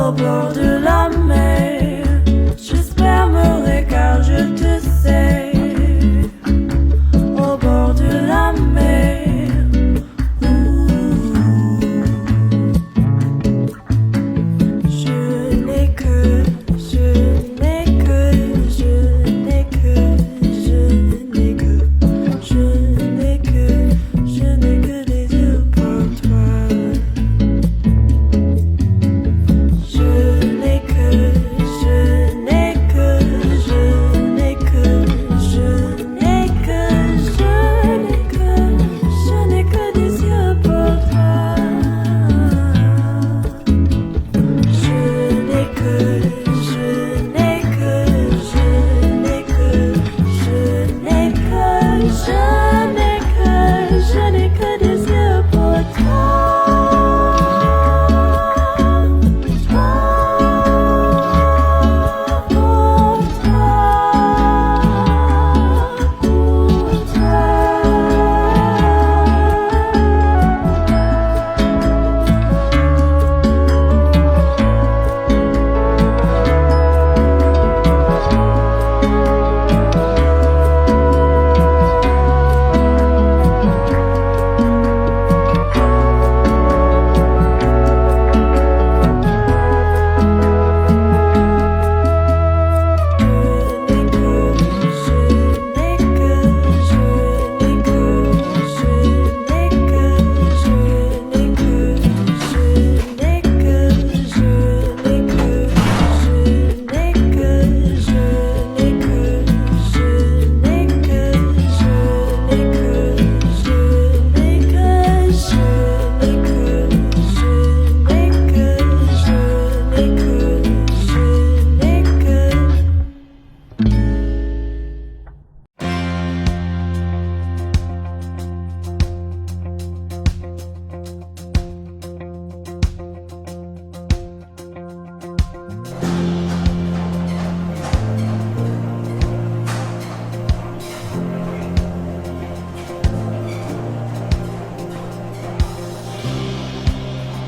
au bord de la mer. J'espère mourir car je te sais. Au bord de la mer. Je n'ai que, je n'ai que, je n'ai que, je n'ai que, je n'ai que, je n'ai que des yeux pour toi. Je n'ai que, je n'ai que, je n'ai que, je n'ai que, je n'ai que, je n'ai que des yeux pour toi. Je n'ai que, je n'ai que, je n'ai que, je n'ai que, je n'ai que, je n'ai que des yeux pour toi.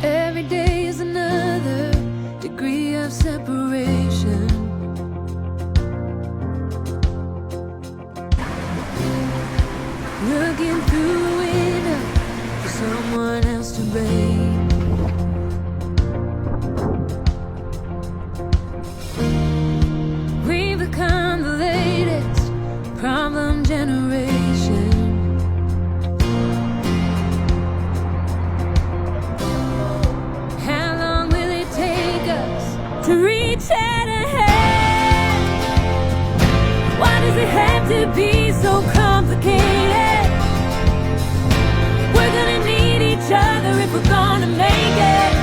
Every day is another degree of separation. Looking through a window for someone else to rain. We've become the latest problem generation. How long will it take us to reach out a hand? Why does it have to be so complicated? We're gonna need each other if we're gonna make it.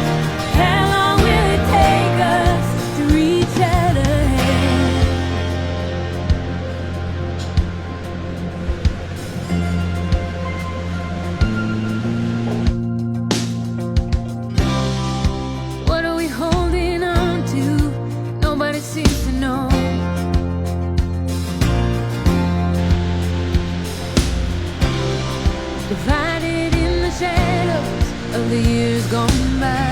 How long will it take us to reach out a hand? What are we holding on to? Nobody seems to know. Divided in the shadows of the years gone by.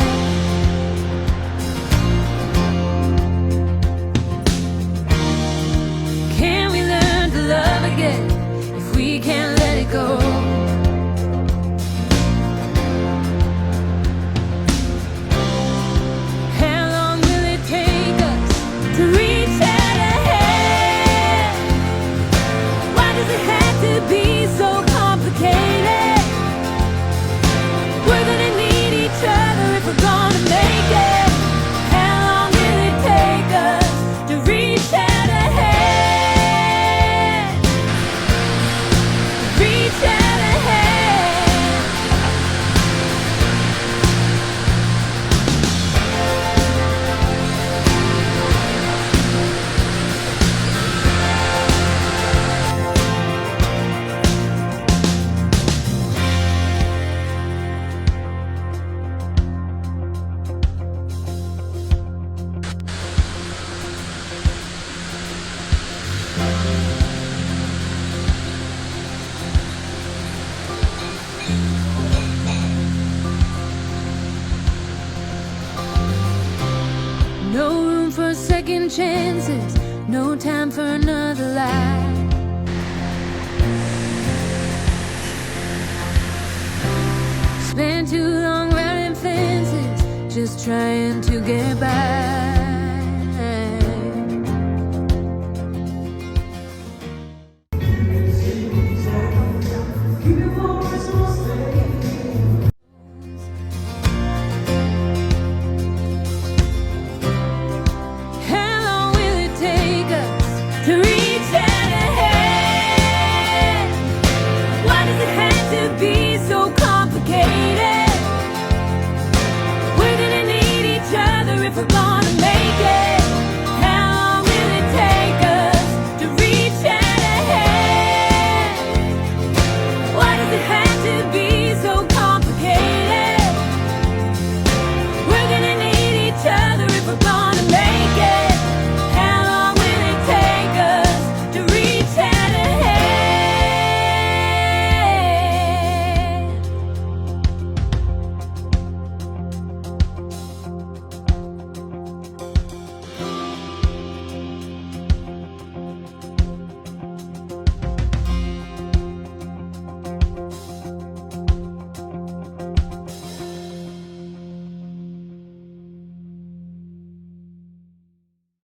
Can we learn to love again if we can't let it go? How long will it take us to reach out a hand? Why does it have to be so complicated? We're gonna need each other if we're gonna make it. How long will it take us to reach out a hand? Reach out. No room for second chances, no time for another lie. Spent too long running fences, just trying to get by.